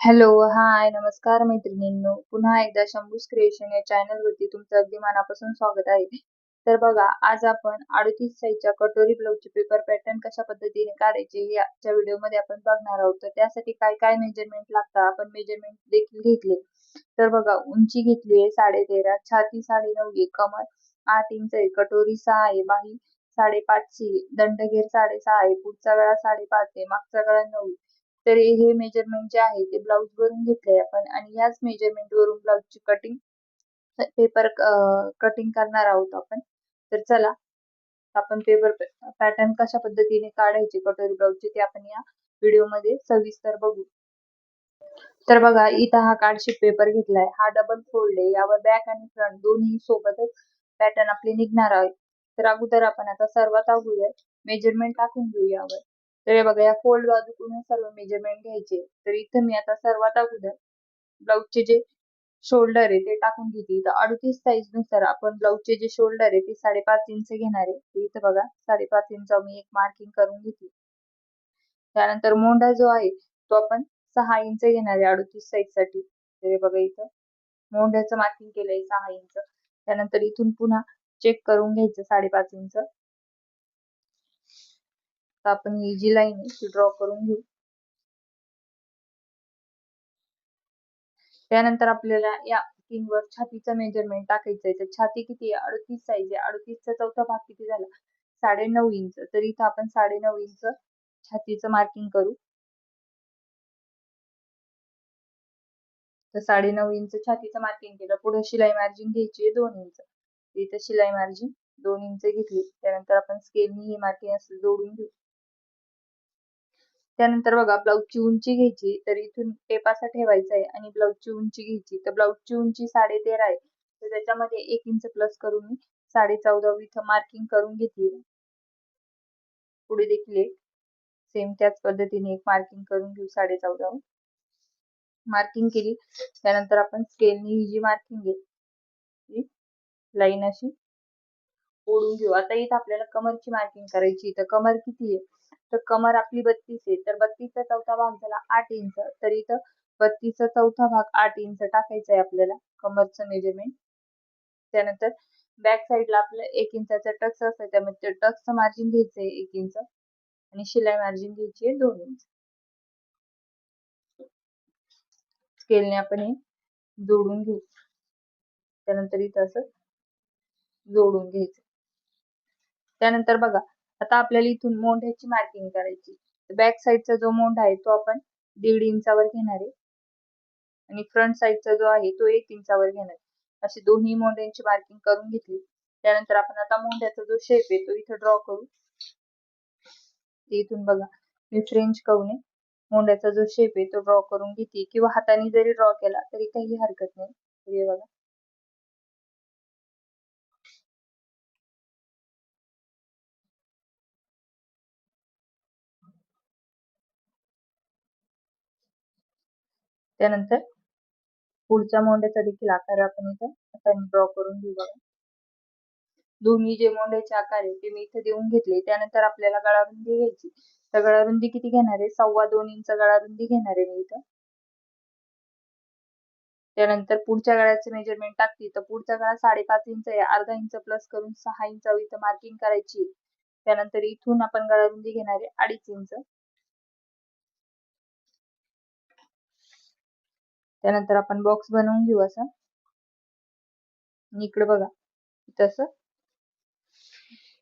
Hello, हाय, नमस्कार मैत्रिणींनो. पुन्हा एकदा शंभूज क्रिएशन या चॅनलवरती तुमचं अगदी मनापासून स्वागत आहे. तर बघा, आज आपण 38 साईजच्या कटोरी ब्लाऊजचे पेपर पॅटर्न कशा पद्धतीने काढायचे हे आजच्या व्हिडिओमध्ये आपण बघणार आहोत. तर त्यासाठी काय काय मेजरमेंट लागतात आपण मेजरमेंट देखील घेतले. तर बघा, उंची घेतली आहे 13.5, छाती 9.5 आहे, कमर 8 इंच आहे, कटोरी 6 आहे, बाही 5.5 आहे, दंडघेर 6.5 आहे, पुढचा गळा 5.5 आहे, मागचा गळा 9 आहे. तर हे मेजरमेंट जे आहे ते ब्लाऊज वरून घेतलंय आपण आणि याच मेजरमेंट वरून ब्लाऊजची कटिंग पेपर कटिंग करणार आहोत आपण. तर चला आपण पेपर पॅटर्न कशा पद्धतीने काढायचे कटोरी ब्लाऊजचे ते आपण या व्हिडिओमध्ये सविस्तर बघू. तर बघा, इथं हा कार्डशीट पेपर घेतलाय, हा डबल फोल्ड आहे, यावर बॅक आणि फ्रंट दोन्ही सोबतच पॅटर्न आपले निघणार आहे. तर अगोदर आपण आता सर्वात अगोदर मेजरमेंट टाकून घेऊ यावर. तर हे बघा, या फोल्ड बाजूकडून सर्व मेजरमेंट घ्यायचे. तर इथं मी आता सर्वात अगोदर ब्लाऊजचे जे शोल्डर आहे ते टाकून घेते. इथं 38 साईज नुसार आपण ब्लाऊजचे जे शोल्डर आहे ते 5.5 इंच घेणार आहे. इथं बघा 5.5 इंच मी एक मार्किंग करून घेतली. त्यानंतर मोंढा जो आहे तो आपण 6 इंच घेणार आहे 38 साईज साठी. तर हे बघा, इथं मोंढ्याचं मार्किंग केलंय 6 इंच. त्यानंतर इथून पुन्हा चेक करून घ्यायचं 5.5 इंच. तर आपण ही जी लाईन आहे ती ड्रॉ करून घेऊ. त्यानंतर आपल्याला या वर छातीचं मेजरमेंट टाकायचं आहे. तर छाती किती आहे? 38 साईज आहे. 38 चा चौथा भाग किती झाला? 9.5 इंच. तर इथं आपण 9.5 इंच छातीचं मार्किंग करू. तर 9.5 इंच छातीचं मार्किंग केलं. पुढे शिलाई मार्जिन घ्यायची आहे 2 इंच. इथं शिलाई मार्जिन 2 इंच घेतली. त्यानंतर आपण स्केलनी ही मार्किंग असं जोडून घेऊ. त्यानंतर बघा, ब्लाऊजची उंची घ्यायची. तर इथून टेप असा ठेवायचा आहे आणि ब्लाऊजची उंची घ्यायची. तर ब्लाऊजची उंची 13.5 आहे. तर त्याच्यामध्ये 1 इंच प्लस करून मी 14.5 इथं मार्किंग करून घेतली. पुढे देखील एक सेम त्याच पद्धतीने एक मार्किंग करून घेऊ 14.5 मार्किंग केली. त्यानंतर आपण स्केलनी ही जी मार्किंग आहे ती लाईन अशी ओढून घेऊ. आता इथं आपल्याला कमरची मार्किंग करायची. तर कमर किती आहे? तर कमर आपली 32 आहे. तर 32 चा चौथा भाग झाला 8 इंच. तर इथं 32 चा चौथा भाग 8 इंच टाकायचा आहे आपल्याला कमरचं मेजरमेंट. त्यानंतर बॅक साईडला आपलं 1 इंचाचा टक्स असतं, त्यामध्ये टक्सचं मार्जिन घ्यायचंय 1 इंच आणि शिलाई मार्जिन घ्यायची आहे 2 इंच. स्केलने आपण हे जोडून घेऊ. त्यानंतर इथं असं जोडून घ्यायचं. त्यानंतर बघा, आता आपल्याला इथून मोंढ्याची मार्किंग करायची. बॅक साईडचा जो मोंढा आहे तो आपण 1.5 इंचावर घेणार आहे आणि फ्रंट साईडचा जो आहे तो 1 इंचावर घेणार आहे. अशी दोन्ही मोंढ्यांची मार्किंग करून घेतली. त्यानंतर आपण आता मोंढ्याचा जो शेप आहे तो इथं ड्रॉ करू. इथून बघा, मी फ्रेंच कर्वने मोंढ्याचा जो शेप आहे तो ड्रॉ करून घेते किंवा हाताने जरी ड्रॉ केला तरी काही हरकत नाही. हे बघा, त्यानंतर पुढच्या मोंढ्याचा देखील आकार आपण इथं हाताने ड्रॉ करून घेऊ. बघा, दोन्ही जे मोंढ्याचे आकार आहे ते मी इथे देऊन घेतले. त्यानंतर आपल्याला गळारुंदी घ्यायची. तर गळारुंदी किती घेणार आहे? 2.25 इंच गळारुंदी घेणार आहे मी इथं. त्यानंतर पुढच्या गळ्याचे मेजरमेंट टाकली. तर पुढचा गळा 5.5 इंच आहे. अर्धा इंच प्लस करून 6 इंच इथं मार्किंग करायची. त्यानंतर इथून आपण गळारुंदी घेणार आहे 2.5 इंच. त्यानंतर आपण बॉक्स बनवून घेऊ असा. इकडे बघा, तसं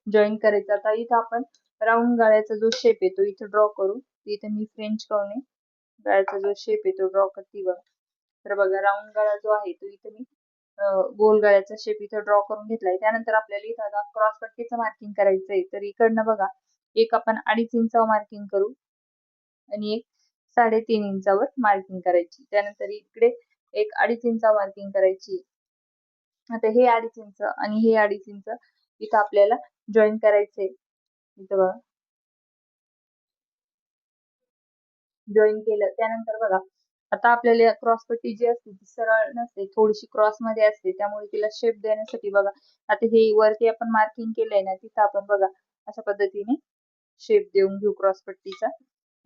जॉईन करायचं. आता इथं आपण राऊंड गळ्याचा जो शेप आहे तो इथं ड्रॉ करू. इथं मी फ्रेंच कर्वने गळ्याचा जो शेप आहे तो ड्रॉ करते. बघा, तर बघा, राऊंड गळा जो आहे तो इथं मी गोल गळ्याचा शेप इथं ड्रॉ करून घेतलाय. त्यानंतर आपल्याला इथं आता क्रॉस पट्टीचं मार्किंग करायचंय. तर इकडनं बघा, एक आपण 2.5 इंचावर मार्किंग करू आणि एक 3.5 इंचावर मार्किंग करायची. त्यानंतर इकडे एक 2.5 इंचावर मार्किंग करायची. आता हे 2.5 इंच आणि हे 2.5 इंच इथं आपल्याला जॉईन करायचंय. इथं बघा, जॉईन केलं. त्यानंतर बघा, आता आपल्याला क्रॉस पट्टी जी असते ती सरळ नसते, थोडीशी क्रॉस मध्ये असते. त्यामुळे तिला शेप देण्यासाठी बघा, आता हे वरती आपण मार्किंग केलंय ना, तिथं आपण बघा अशा पद्धतीने शेप देऊन घेऊ क्रॉस पट्टीचा.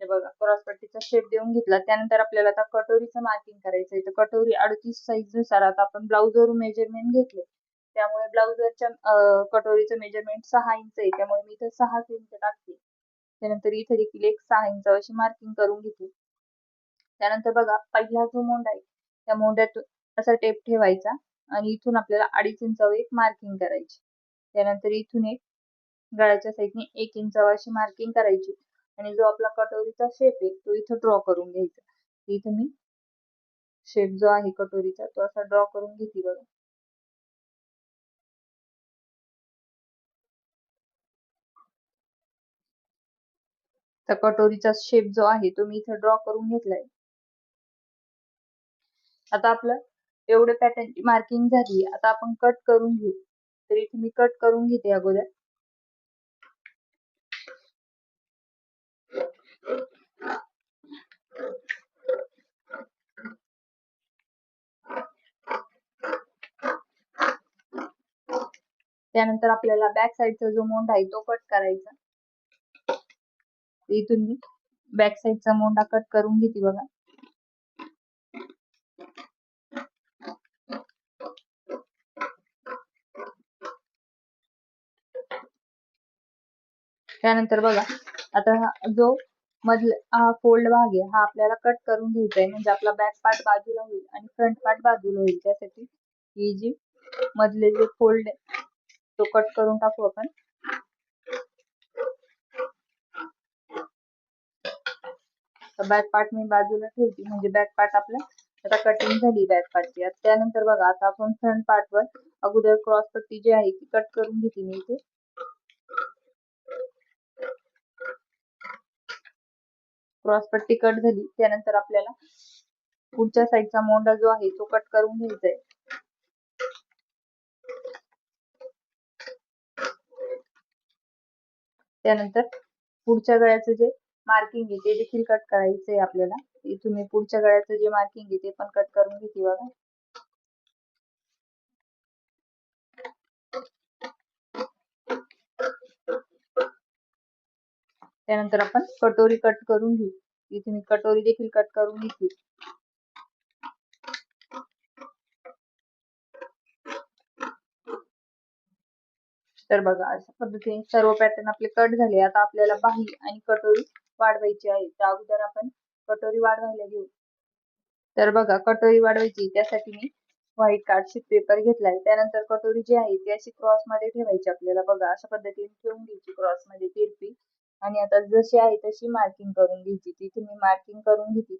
हे बघा क्रॉस पट्टीचा शेप देऊन घेतला. त्यानंतर आपल्याला आता कटोरीचं मार्किंग करायचंय. तर कटोरी 38 साईज नुसार आता आपण ब्लाउज वरून मेजरमेंट घेतले. त्यामुळे ब्लाउज वरच्या कटोरीचं मेजरमेंट 6 इंच आहे. त्यामुळे मी इथे 6 इंच टाकते. त्यानंतर इथे देखील एक 6 इंच अशी मार्किंग करून घेते. त्यानंतर बघा पहिला जो मोंढा आहे त्या मोंढ्यातून असा टेप ठेवायचा आणि इथून आपल्याला 2.5 इंचावर एक मार्किंग करायची. त्यानंतर इथून एक गळ्याच्या साईडने 1 इंचावर अशी मार्किंग करायची आणि जो आपला कटोरीचा शेप आहे तो इथं ड्रॉ करून घ्यायचा. इथं मी शेप जो आहे कटोरीचा तो असा ड्रॉ करून घेते बघा. तर कटोरीचा शेप जो आहे तो मी इथं ड्रॉ करून घेतलाय. आता आपलं एवढे पॅटर्नची मार्किंग झाली. आता आपण कट करून घेऊ. तर इथे मी कट करून घेते अगोदर. त्यानंतर आपल्याला बॅक साईडचा जो मोंढा आहे तो कट करायचा. इथून मी बॅक साईडचा मोंढा कट करून घेते बघा. त्यानंतर बघा आता हा जो मधला हा फोल्ड भाग आहे हा आपल्याला कट करून घ्यायचा आहे. म्हणजे आपला बॅक पार्ट बाजूला होईल आणि फ्रंट पार्ट बाजूला होईल. त्यासाठी ही जी मधले जे फोल्ड आहे तो कट करून टाकू आपण. बॅक पार्ट मी बाजूला ठेवते म्हणजे बॅक पार्ट आपला आता कटिंग झाली बॅक पार्टची. त्यानंतर बघा आता आपण फ्रंट पार्ट वर अगोदर क्रॉस पट्टी जी आहे ती कट करून घेते मी इथे. क्रॉस पट्टी कट झाली. त्यानंतर आपल्याला पुढच्या साईडचा मोंढा जो आहे तो कट करून घ्यायचा आहे. त्यानंतर पुढच्या गळ्याचं जे मार्किंग आहे ते देखील कट करायचं आहे आपल्याला. इथून मी पुढच्या गळ्याचं जे मार्किंग आहे ते पण कट करून घेते बघा. त्यानंतर आपण कटोरी कट करून घेऊ. इथे मी कटोरी देखील कट करून घेतली. तर बघा अशा पद्धतीने सर्व पॅटर्न आपले कट झाले. आता आपल्याला बाही आणि कटोरी वाढवायची आहे. त्या अगोदर आपण कटोरी वाढवायला घेऊ. तर बघा कटोरी वाढवायची त्यासाठी मी व्हाईट कार्डशीट पेपर घेतलाय. त्यानंतर कटोरी जी आहे ती अशी क्रॉस मध्ये ठेवायची आपल्याला. बघा अशा पद्धतीने ठेवून घ्यायची क्रॉस मध्ये तिरपी आणि आता जशी आहे तशी मार्किंग करून घ्यायची. तिथे मी मार्किंग करून घेते.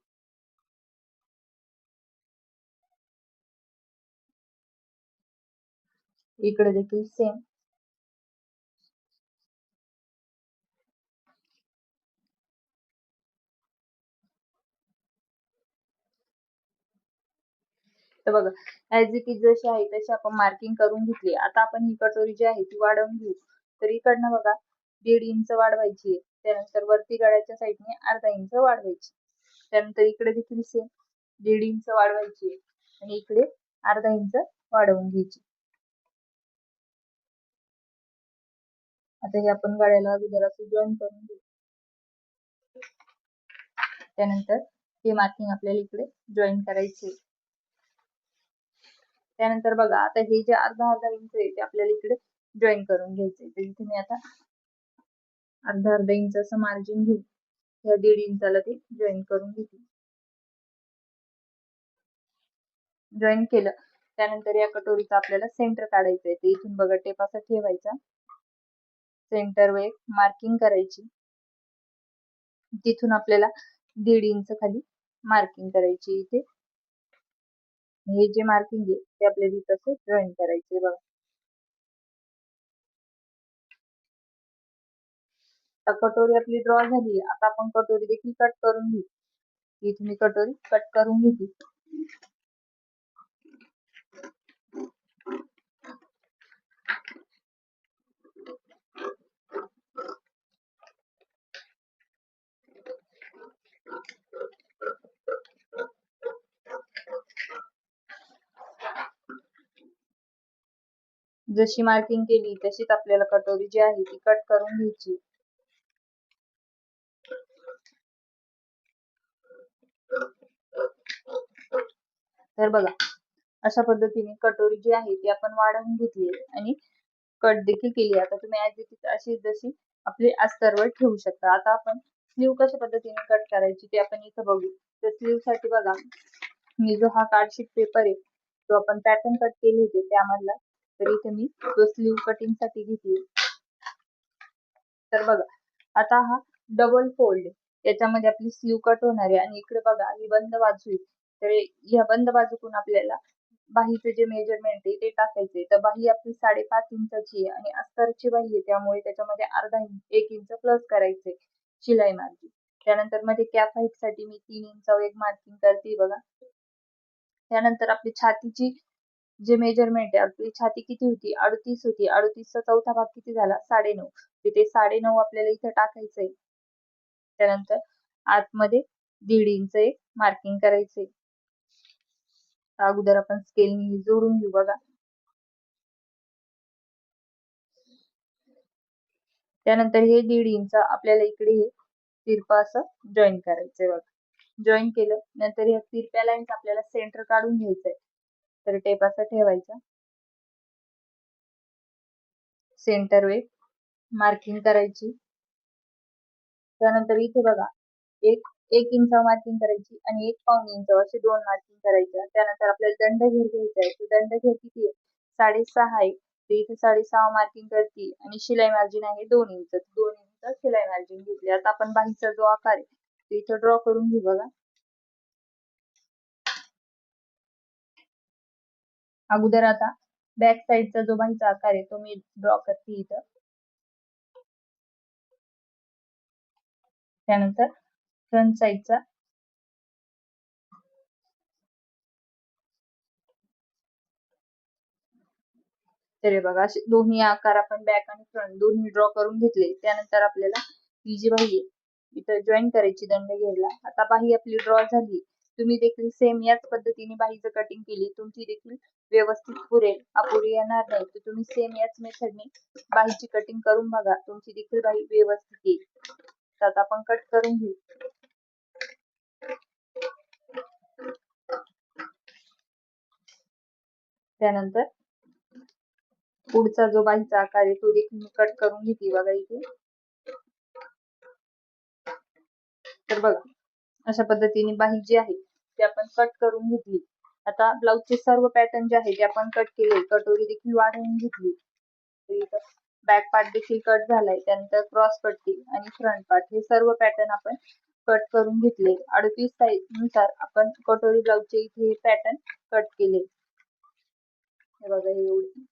इकडे देखील सेम. तर बघा ऍज इट इज जशी आहे तशी आपण मार्किंग करून घेतली. आता आपण ही कटोरी जी आहे ती वाढवून घेऊ. तर इकडनं बघा 1.5 इंच वाढवायची. त्यानंतर वरती गळ्याच्या साईडने अर्धा इंच वाढवायची. त्यानंतर इकडे देखील सेम 1.5 इंच वाढवायची आणि इकडे अर्धा इंच वाढवून घ्यायची. आता हे आपण गळ्याला अगोदर असं जॉईन करून घेऊ. त्यानंतर हे मार्किंग आपल्याला इकडे जॉईन करायचे. त्यानंतर बघा आता हे जे अर्धा अर्धा इंच आहे ते आपल्याला इकडे जॉईन करून घ्यायचे. तर इथे मी आता अर्धा अर्धा इंच असं मार्जिन घेऊ. या 1.5 इंचाला ते जॉईन करून घेते. जॉईन केलं त्यानंतर या कटोरीचा आपल्याला सेंटर काढायचं आहे. इथून बघा टेप असा ठेवायचा. सेंटर वर एक मार्किंग करायची. तिथून आपल्याला 1.5 इंच खाली मार्किंग करायची. इथे हे जे मार्किंग आहे ते आपल्याला इथं असं जॉईन करायचे बघा. आता कटोरी आपली ड्रॉ झाली. आता आपण कटोरी देखील कट करून घेऊ. इथे मी कटोरी कट करून घेते. जशी मार्किंग केली तशीच आपल्याला कटोरी जी आहे ती कट करून घ्यायची. तर बघा, अशा पद्धतीने कटोरी जी आहे ती आपण वाढवून घेतली आहे आणि कट देखील केली. आता तुम्ही ऍज इट इज अशी जशी आपली अस्तरवर ठेवू शकता. आता आपण स्लीव कशा पद्धतीने कट करायची ते आपण इथं बघू. तर स्लीव साठी बघा, मी जो हा कार्डशीट पेपर आहे जो आपण पॅटर्न कट केले होते त्यामधला, तर इथे मी तो स्लीव कटिंग साठी घेतली. तर बघा, आता हा डबल फोल्ड याच्यामध्ये आपली स्लीव कट होणार आहे आणि इकडे बघा ही बंद बाजू आहे. तर या बंद बाजूकडून आपल्याला बाहीचे जे मेजरमेंट आहे ते टाकायचे. तर बाही आपली 5.5 इंचाची आहे आणि अस्तरची बाही आहे त्यामुळे त्याच्यामध्ये अर्धा इंच 1 इंच प्लस करायचे शिलाई मार्जिन. त्यानंतर मध्ये कॅप हाईट साठी मी 3 इंचावर एक मार्किंग करते बघा. त्यानंतर आपली छातीची जे मेजरमेंट आहे, आपली छाती किती होती 38 होती. 38चा चौथा भाग किती झाला 9.5. तिथे 9.5 आपल्याला इथे टाकायचंय. त्यानंतर आतमध्ये 1.5 इंच एक मार्किंग करायचंय. अगोदर आपण स्केलनी जोडून घेऊ बघा. त्यानंतर हे 1.5 इंच आपल्याला इकडे हे तिरपं असं जॉईन करायचंय बघा. जॉईन केलं नंतर या तिरप्या लाईन्स आपल्याला सेंटर काढून घ्यायचंय. तर टेप असा ठेवायचा, सेंटर वे मार्किंग करायची. त्यानंतर इथे बघा एक 1 इंच मार्किंग करायची आणि 1.5 इंच असे 2 मार्किंग करायच्या. त्यानंतर आपल्याला दंडघेर घ्यायचा आहे. तो दंडघेर किती आहे 6.5 आहे. तर इथे 6.5 मार्किंग करते आणि शिलाई मार्जिन आहे 2 इंच. 2 इंच शिलाई मार्जिन घेतली. आता आपण बाहीचा जो आकार आहे तो इथे ड्रॉ करून घेऊ बघा. अगोदर आता बॅक साइडचा जो बाहीचा आकार आहे तो मी ड्रॉ करते इथं. त्यानंतर फ्रंट साइडचा तर बघा असे दोन्ही आकार आपण बॅक आणि फ्रंट दोन्ही ड्रॉ करून घेतले. त्यानंतर आपल्याला ही जी बाही आहे इथं जॉईन करायची दंडघेरला. आता बाही आपली ड्रॉ झाली. तुम्ही देखील सेम याच पद्धतीने बाहीचं कटिंग केली तुमची देखील व्यवस्थित पुरेल, अपुरी येणार नाही. तर तुम्ही सेम याच मेथडने बाहीची कटिंग करून बघा, तुमची देखील बाही व्यवस्थित येईल. तर आता आपण कट करून घेऊ. त्यानंतर पुढचा जो बाहीचा आकार आहे तो देखील मी कट करून घेतली बघा इथे. तर बघा अशा पद्धतीने बाही जी आहे ती आपण कट करून घेतली. आता ब्लाउजचे सर्व पॅटर्न जे आहे ते आपण कट केले. कटोरी देखील वाढवून घेतली. बॅक पार्ट देखील कट झालाय. त्यानंतर क्रॉस पट्टी आणि फ्रंट पार्ट हे सर्व पॅटर्न आपण कट करून घेतले. 38 साईज नुसार आपण कटोरी ब्लाउजचे इथे पॅटर्न कट केले. हे बघा एवढे.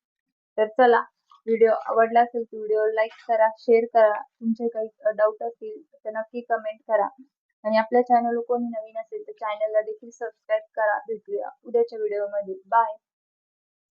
तर चला, व्हिडिओ आवडला असेल तर व्हिडिओ लाईक करा, शेअर करा. तुमचे काही डाऊट असतील तर नक्की कमेंट करा आणि आपल्या चॅनल कोणी नवीन असेल तर चॅनलला देखील सबस्क्राईब करा. भेटूया उद्याच्या व्हिडिओमध्ये. बाय.